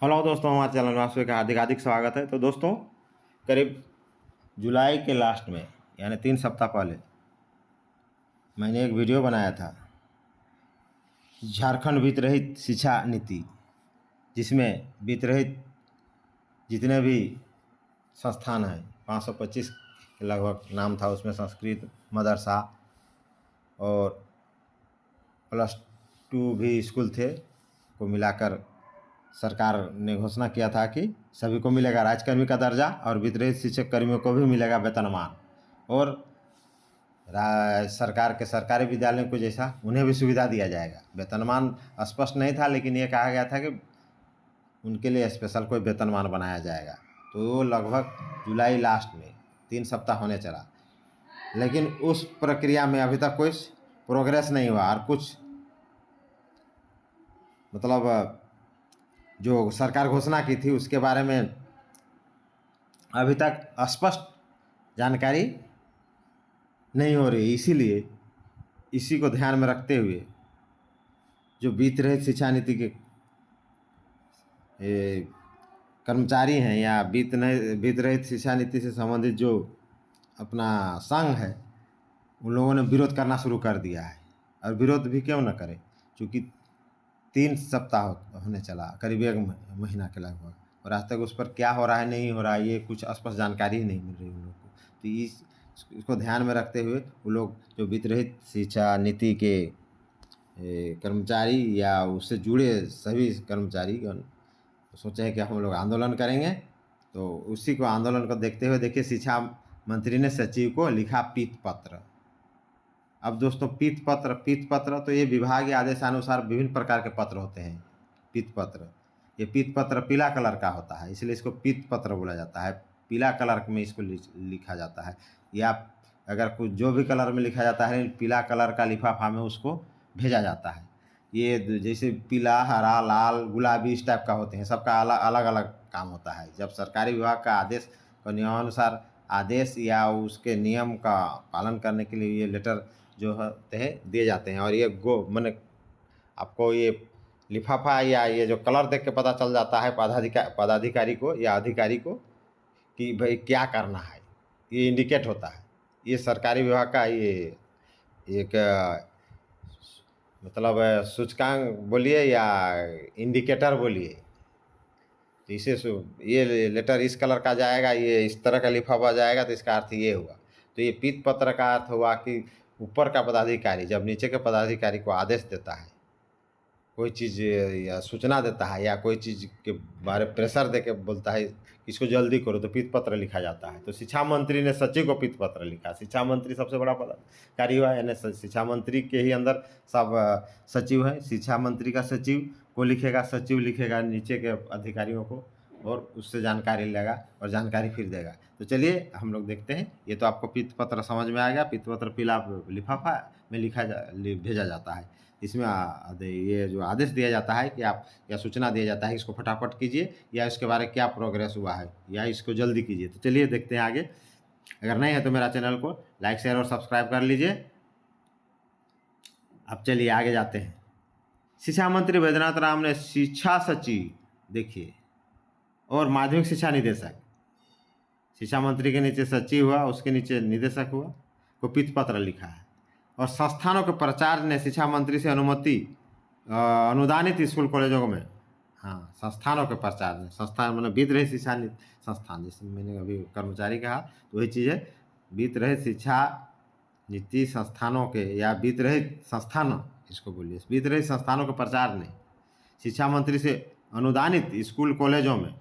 Hello दोस्तों, हमारे channel में आप सभी का हार्दिक हार्दिक स्वागत है। तो दोस्तों, करीब जुलाई के लास्ट में यानी 3 सप्ताह पहले मैंने एक वीडियो बनाया था, झारखंड वित्त रहित शिक्षा नीति, जिसमें वित्त रहित जितने भी संस्थान हैं 525 के लगभग नाम था। उसमें संस्कृत मदरसा और +2 भी स्कूल थे को मिलाकर सरकार ने घोषणा किया था कि सभी को मिलेगा राज्यकर्मी का दर्जा और वित्त शिक्षक कर्मियों को भी मिलेगा वेतनमान, और सरकार के सरकारी विद्यालयों को जैसा उन्हें भी सुविधा दिया जाएगा। वेतनमान स्पष्ट नहीं था, लेकिन ये कहा गया था कि उनके लिए स्पेशल कोई वेतनमान बनाया जाएगा। तो वो लगभग जुलाई लास्ट में 3 सप्ताह होने चला, लेकिन उस प्रक्रिया में अभी तक कोई प्रोग्रेस नहीं हुआ। और कुछ मतलब जो सरकार घोषणा की थी उसके बारे में अभी तक स्पष्ट जानकारी नहीं हो रही। इसीलिए इसी को ध्यान में रखते हुए जो वित्त रहित शिक्षा नीति के कर्मचारी हैं या वित्त रहित शिक्षा नीति से संबंधित जो अपना संघ है, उन लोगों ने विरोध करना शुरू कर दिया है। और विरोध भी क्यों न करें, क्योंकि 3 सप्ताह होने चला, करीब 1 महीना के लगभग, और आज तक उस पर क्या हो रहा है नहीं हो रहा है ये कुछ स्पष्ट जानकारी ही नहीं मिल रही उन लोग को। तो इसको ध्यान में रखते हुए वो लोग जो वित्त रहित शिक्षा नीति के कर्मचारी या उससे जुड़े सभी कर्मचारी सोचे हैं कि हम लोग आंदोलन करेंगे। तो उसी को आंदोलन को देखते हुए देखिए, शिक्षा मंत्री ने सचिव को लिखा पीत पत्र। अब दोस्तों, पीत पत्र तो ये विभागीय आदेशानुसार विभिन्न प्रकार के पत्र होते हैं। पीत पत्र, ये पीत पत्र पीला कलर का होता है, इसलिए इसको पीत पत्र बोला जाता है। पीला कलर में इसको लिखा जाता है, या अगर कुछ जो भी कलर में लिखा जाता है, पीला कलर का लिफाफा में उसको भेजा जाता है। ये जैसे पीला, हरा, लाल, गुलाबी इस टाइप का होते हैं, सबका अलग अलग काम होता है। जब सरकारी विभाग का आदेश का नियमानुसार आदेश या उसके नियम का पालन करने के लिए ये लेटर जो होते हैं दिए जाते हैं। और ये मैंने आपको ये लिफाफा या ये जो कलर देख के पता चल जाता है पदाधिकारी को या अधिकारी को कि भाई क्या करना है, ये इंडिकेट होता है। ये सरकारी विभाग का ये एक मतलब सूचकांक बोलिए या इंडिकेटर बोलिए। तो इसे ये लेटर इस कलर का जाएगा, ये इस तरह का लिफाफा जाएगा, तो इसका अर्थ ये हुआ। तो ये पीत पत्र का अर्थ हुआ कि ऊपर का पदाधिकारी जब नीचे के पदाधिकारी को आदेश देता है, कोई चीज़ या सूचना देता है या कोई चीज़ के बारे प्रेशर दे के बोलता है इसको जल्दी करो, तो पीत पत्र लिखा जाता है। तो शिक्षा मंत्री ने सचिव को पीत पत्र लिखा। शिक्षा मंत्री सबसे बड़ा पदाधिकारी हुआ, यानी शिक्षा मंत्री के ही अंदर सब सचिव हैं। शिक्षा मंत्री का सचिव को लिखेगा, सचिव लिखेगा नीचे के अधिकारियों को, और उससे जानकारी लेगा और जानकारी फिर देगा। तो चलिए हम लोग देखते हैं। ये तो आपको पीत पत्र समझ में आ गया। पीत पत्र पीला लिफाफा में भेजा जाता है। इसमें ये जो आदेश दिया जाता है कि आप, या सूचना दिया जाता है इसको फटाफट कीजिए, या इसके बारे में क्या प्रोग्रेस हुआ है, या इसको जल्दी कीजिए। तो चलिए देखते हैं आगे। अगर नहीं है तो मेरा चैनल को लाइक, शेयर और सब्सक्राइब कर लीजिए। अब चलिए आगे जाते हैं। शिक्षा मंत्री बैद्यनाथ राम ने शिक्षा सचिव, देखिए, और माध्यमिक शिक्षा निदेशक, शिक्षा मंत्री के नीचे सचिव हुआ, उसके नीचे निदेशक हुआ, को पीत पत्र लिखा है। और संस्थानों के प्राचार्य ने शिक्षा मंत्री से अनुमति अनुदानित स्कूल कॉलेजों में, हाँ, संस्थानों के प्राचार्य ने, संस्थान मतलब वित्त रहित शिक्षा संस्थान, जैसे मैंने अभी कर्मचारी कहा, तो वही चीज़ है। वित्त रहित शिक्षा नीति संस्थानों के, या वित्त रहित संस्थान इसको बोलिए, वित्त रहित संस्थानों के प्राचार्य ने शिक्षा मंत्री से अनुदानित स्कूल कॉलेजों में,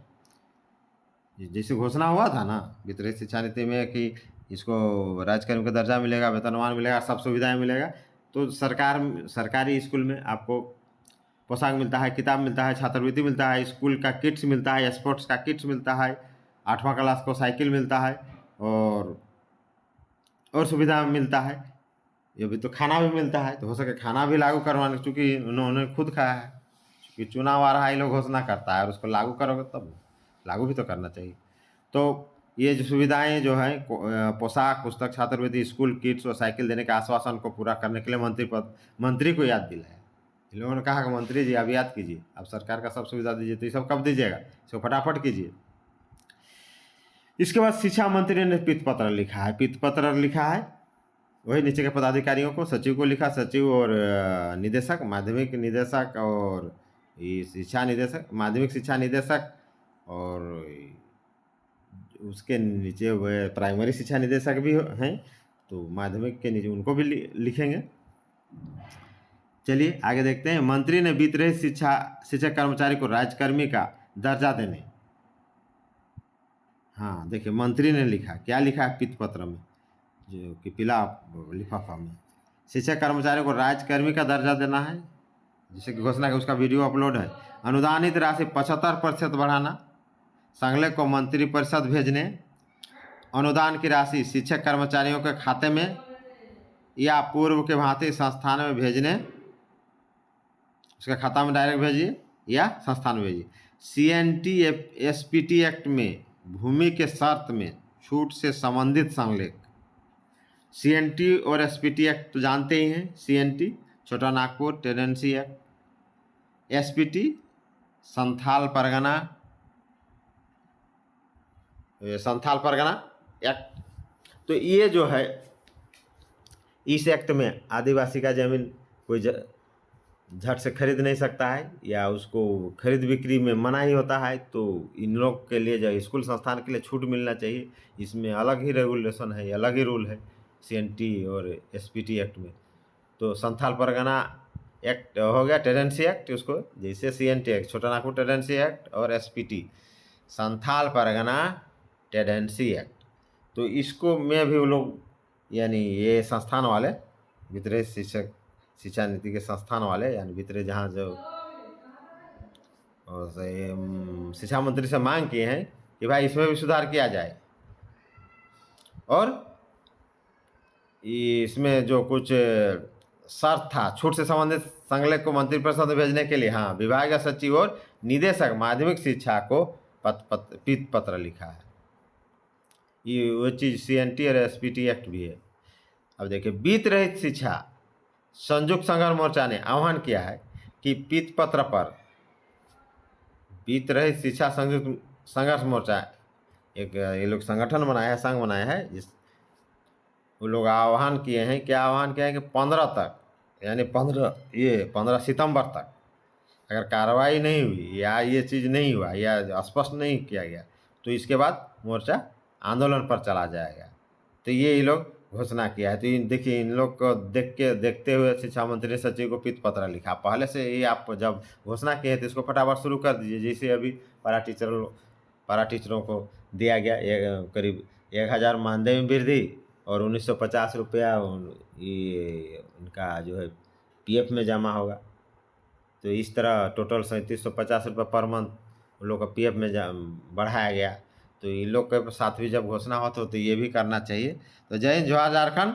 जैसे घोषणा हुआ था ना वित्त रहित शिक्षा नीति में कि इसको राज्यकर्मी का दर्जा मिलेगा, वेतनमान मिलेगा, सब सुविधाएं मिलेगा। तो सरकारी स्कूल में आपको पोशाक मिलता है, किताब मिलता है, छात्रवृत्ति मिलता है, स्कूल का किट्स मिलता है, स्पोर्ट्स का किट्स मिलता है, 8वां क्लास को साइकिल मिलता है, और सुविधा मिलता है। ये भी तो खाना भी मिलता है, तो हो सके खाना भी लागू करवाने, चूँकि उन्होंने खुद खाया है, क्योंकि चुनाव आ रहा है, ये लोग घोषणा करता है और उसको लागू करोगे तब लागू भी तो करना चाहिए। तो ये जो सुविधाएं जो हैं, पोशाक, पुस्तक, छात्रवृत्ति, स्कूल किट्स और साइकिल देने के आश्वासन को पूरा करने के लिए मंत्री को याद दिलाया। इन लोगों ने कहा कि मंत्री जी आप याद कीजिए, आप सरकार का सब सुविधा दीजिए, तो ये सब कब दीजिएगा, इसको फटाफट कीजिए। इसके बाद शिक्षा मंत्री ने पीत पत्र लिखा है, पीत पत्र लिखा है वही नीचे के पदाधिकारियों को, सचिव को लिखा, सचिव और निदेशक, माध्यमिक निदेशक और ये शिक्षा निदेशक, माध्यमिक शिक्षा निदेशक और उसके नीचे वह प्राइमरी शिक्षा निदेशक भी हैं, तो माध्यमिक के नीचे उनको भी लिखेंगे। चलिए आगे देखते हैं। मंत्री ने वित्त रहित शिक्षक कर्मचारी को राज्यकर्मी का दर्जा देने, हाँ देखिए मंत्री ने लिखा, क्या लिखा है पीत पत्र में, जो कि पीला लिफाफा में, शिक्षक कर्मचारियों को राज्यकर्मी का दर्जा देना है, जिसे घोषणा की उसका वीडियो अपलोड है। अनुदानित राशि 75% बढ़ाना, संघ को मंत्रिपरिषद भेजने, अनुदान की राशि शिक्षक कर्मचारियों के खाते में या पूर्व के भांति संस्थान में भेजने, उसके खाता में डायरेक्ट भेजिए या संस्थान में भेजिए। CNT SPT एक्ट में भूमि के शर्त में छूट से संबंधित संलेख, CNT और SPT एक्ट तो जानते ही हैं। CNT छोटा Nagpur tenancy act, SPT Santhal Pargana act. तो ये जो है इस एक्ट में आदिवासी का जमीन कोई झट से खरीद नहीं सकता है या उसको खरीद बिक्री में मना ही होता है, तो इन लोग के लिए जो स्कूल संस्थान के लिए छूट मिलना चाहिए। इसमें अलग ही रेगुलेशन है, अलग ही रूल है CNT और SPT एक्ट में। तो संथाल परगना एक्ट हो गया, टेनेंसी एक्ट, उसको जैसे CNT एक्ट छोटा नागपुर टेनेंसी एक्ट और SPT Santhal Pargana tenancy act. तो इसको में भी वो लोग यानी ये संस्थान वाले वित्तीय शिक्षा नीति के संस्थान वाले यानी वित्तीय जहाँ जो शिक्षा मंत्री से मांग किए हैं कि भाई इसमें भी सुधार किया जाए, और इसमें जो कुछ शर्त था छूट से संबंधित संलेख को मंत्रिपरिषद में भेजने के लिए, हाँ विभागीय सचिव और निदेशक माध्यमिक शिक्षा को पीत पत्र लिखा है। ये वो चीज़ CNT और SPT एक्ट भी है। अब देखिए वित्त रहित शिक्षा संयुक्त संघर्ष मोर्चा ने आह्वान किया है कि पीत पत्र पर, वित्त रहित शिक्षा संयुक्त संघर्ष मोर्चा एक ये लोग संगठन बनाया है, संघ बनाया है, जिस वो लोग आह्वान किए हैं, क्या आह्वान किया है कि 15 तक यानी 15 सितंबर तक अगर कार्रवाई नहीं हुई या ये चीज़ नहीं हुआ या स्पष्ट नहीं किया गया तो इसके बाद मोर्चा आंदोलन पर चला जाएगा। तो ये लोग घोषणा किया है। तो देखिए इन लोग को देखते हुए शिक्षा मंत्री सचिव को पीत पत्र लिखा। पहले से ये आप जब घोषणा किए तो इसको फटाफट शुरू कर दीजिए। जैसे अभी पारा टीचरों को दिया गया करीब 1000 मानदेय में वृद्धि और 1950 रुपया ये उनका जो है PF में जमा होगा। तो इस तरह टोटल 3750 रुपये पर मंथ उन लोग का PF में बढ़ाया गया। तो इन लोग के साथ भी जब घोषणा हो तो ये भी करना चाहिए। तो जय हिंद, जोहार झारखंड।